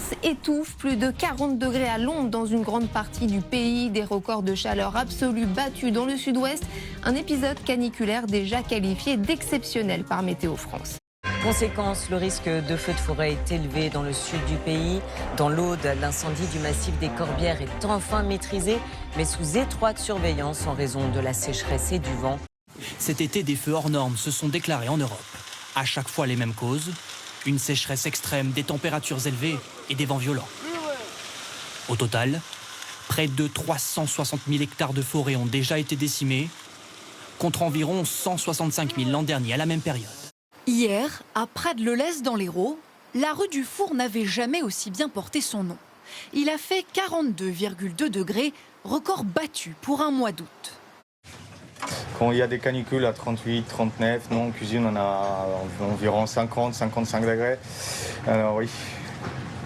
France étouffe. Plus de 40 degrés à l'ombre dans une grande partie du pays. Des records de chaleur absolue battus dans le sud-ouest. Un épisode caniculaire déjà qualifié d'exceptionnel par Météo France. Conséquence, le risque de feu de forêt est élevé dans le sud du pays. Dans l'Aude, l'incendie du massif des Corbières est enfin maîtrisé, mais sous étroite surveillance en raison de la sécheresse et du vent. Cet été, des feux hors normes se sont déclarés en Europe. À chaque fois les mêmes causes, une sécheresse extrême, des températures élevées et des vents violents. Au total, près de 360 000 hectares de forêt ont déjà été décimés, contre environ 165 000 l'an dernier à la même période. Hier, à Prades-le-Lez dans l'Hérault, la rue du Four n'avait jamais aussi bien porté son nom. Il a fait 42,2 degrés, record battu pour un mois d'août. Quand il y a des canicules à 38, 39, nous en cuisine on a environ 50, 55 degrés. Alors oui,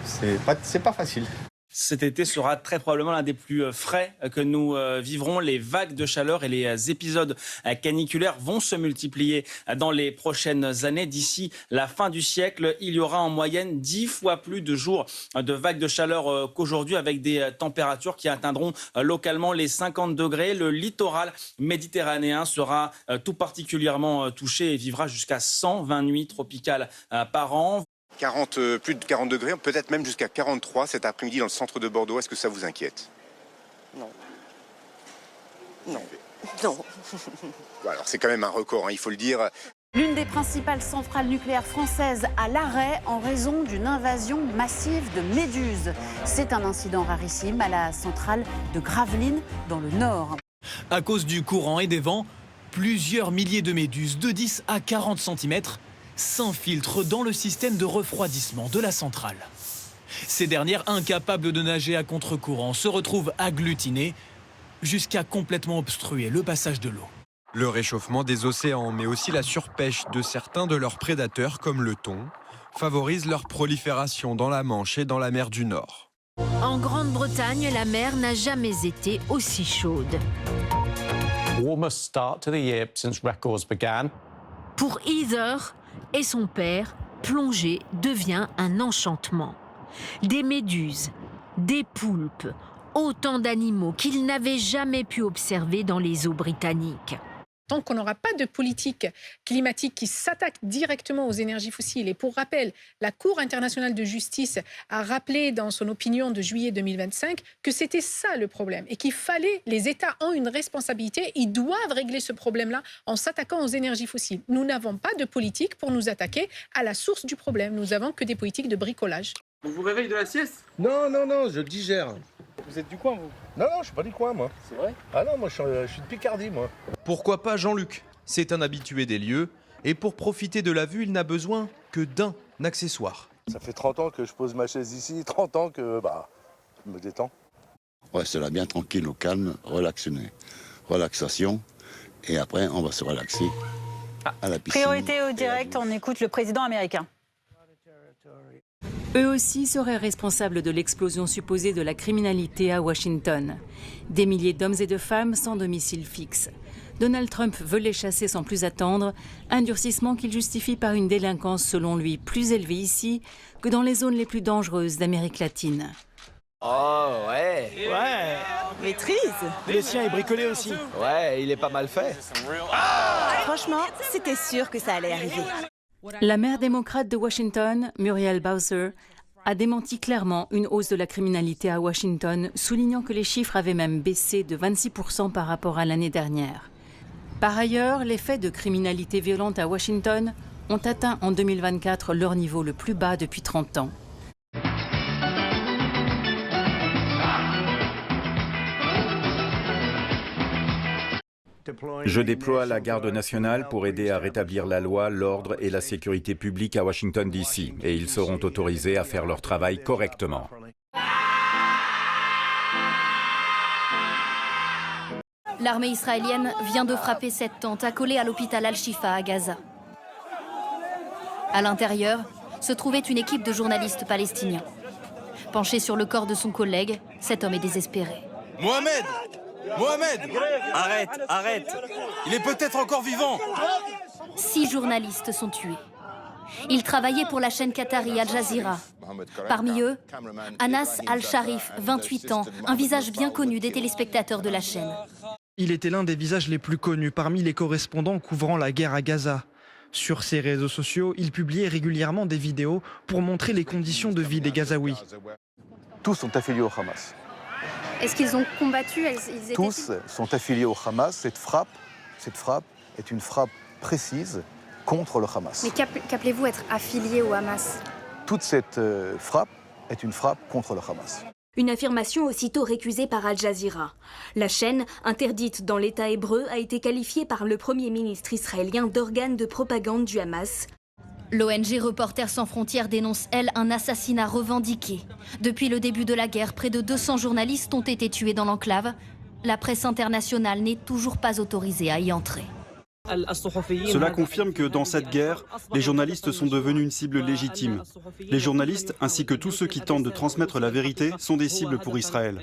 c'est pas facile. Cet été sera très probablement l'un des plus frais que nous vivrons. Les vagues de chaleur et les épisodes caniculaires vont se multiplier dans les prochaines années. D'ici la fin du siècle, il y aura en moyenne 10 fois plus de jours de vagues de chaleur qu'aujourd'hui, avec des températures qui atteindront localement les 50 degrés. Le littoral méditerranéen sera tout particulièrement touché et vivra jusqu'à 120 nuits tropicales par an. Plus de 40 degrés, peut-être même jusqu'à 43 cet après-midi dans le centre de Bordeaux. Est-ce que ça vous inquiète? Non. Non. Non. Alors c'est quand même un record, il faut le dire. L'une des principales centrales nucléaires françaises à l'arrêt en raison d'une invasion massive de méduses. C'est un incident rarissime à la centrale de Gravelines dans le Nord. À cause du courant et des vents, plusieurs milliers de méduses de 10 à 40 cm s'infiltrent dans le système de refroidissement de la centrale. Ces dernières, incapables de nager à contre-courant, se retrouvent agglutinées jusqu'à complètement obstruer le passage de l'eau. Le réchauffement des océans, mais aussi la surpêche de certains de leurs prédateurs, comme le thon, favorise leur prolifération dans la Manche et dans la mer du Nord. En Grande-Bretagne, la mer n'a jamais été aussi chaude. Warmest start to the year since records began. Pour Heather et son père, plonger devient un enchantement. Des méduses, des poulpes, autant d'animaux qu'ils n'avaient jamais pu observer dans les eaux britanniques. Tant qu'on n'aura pas de politique climatique qui s'attaque directement aux énergies fossiles. Et pour rappel, la Cour internationale de justice a rappelé dans son opinion de juillet 2025 que c'était ça le problème et qu'il fallait, les États ont une responsabilité, ils doivent régler ce problème-là en s'attaquant aux énergies fossiles. Nous n'avons pas de politique pour nous attaquer à la source du problème. Nous n'avons que des politiques de bricolage. On vous réveille de la sieste? Non, je digère. Vous êtes du coin, vous? Non, je suis pas du coin, moi. C'est vrai? Ah non, moi, je suis de Picardie, moi. Pourquoi pas Jean-Luc? C'est un habitué des lieux, et pour profiter de la vue, il n'a besoin que d'un accessoire. Ça fait 30 ans que je pose ma chaise ici, 30 ans que, je me détends. Ouais, c'est là bien tranquille, au calme, relaxation, et après, on va se relaxer à la piscine. Priorité au direct, on écoute le président américain. Eux aussi seraient responsables de l'explosion supposée de la criminalité à Washington. Des milliers d'hommes et de femmes sans domicile fixe. Donald Trump veut les chasser sans plus attendre, un durcissement qu'il justifie par une délinquance selon lui plus élevée ici que dans les zones les plus dangereuses d'Amérique latine. Oh ouais. Maîtrise. Le sien est bricolé aussi. Ouais, il est pas mal fait. Franchement, c'était sûr que ça allait arriver. La maire démocrate de Washington, Muriel Bowser, a démenti clairement une hausse de la criminalité à Washington, soulignant que les chiffres avaient même baissé de 26% par rapport à l'année dernière. Par ailleurs, les faits de criminalité violente à Washington ont atteint en 2024 leur niveau le plus bas depuis 30 ans. Je déploie la garde nationale pour aider à rétablir la loi, l'ordre et la sécurité publique à Washington DC. Et ils seront autorisés à faire leur travail correctement. L'armée israélienne vient de frapper cette tente accolée à l'hôpital Al-Shifa à Gaza. À l'intérieur se trouvait une équipe de journalistes palestiniens. Penché sur le corps de son collègue, cet homme est désespéré. Mohamed! Arrête! Il est peut-être encore vivant! 6 journalistes sont tués. Ils travaillaient pour la chaîne qatari Al Jazeera. Parmi eux, Anas Al-Sharif, 28 ans, un visage bien connu des téléspectateurs de la chaîne. Il était l'un des visages les plus connus parmi les correspondants couvrant la guerre à Gaza. Sur ses réseaux sociaux, il publiait régulièrement des vidéos pour montrer les conditions de vie des Gazaouis. Tous sont affiliés au Hamas. Est-ce qu'ils ont combattu? Tous sont affiliés au Hamas. Cette frappe est une frappe précise contre le Hamas. Mais qu'appelez-vous être affilié au Hamas? Toute cette frappe est une frappe contre le Hamas. Une affirmation aussitôt récusée par Al Jazeera. La chaîne, interdite dans l'État hébreu, a été qualifiée par le Premier ministre israélien d'organe de propagande du Hamas. L'ONG Reporters sans frontières dénonce, elle, un assassinat revendiqué. Depuis le début de la guerre, près de 200 journalistes ont été tués dans l'enclave. La presse internationale n'est toujours pas autorisée à y entrer. Cela confirme que dans cette guerre, les journalistes sont devenus une cible légitime. Les journalistes, ainsi que tous ceux qui tentent de transmettre la vérité, sont des cibles pour Israël.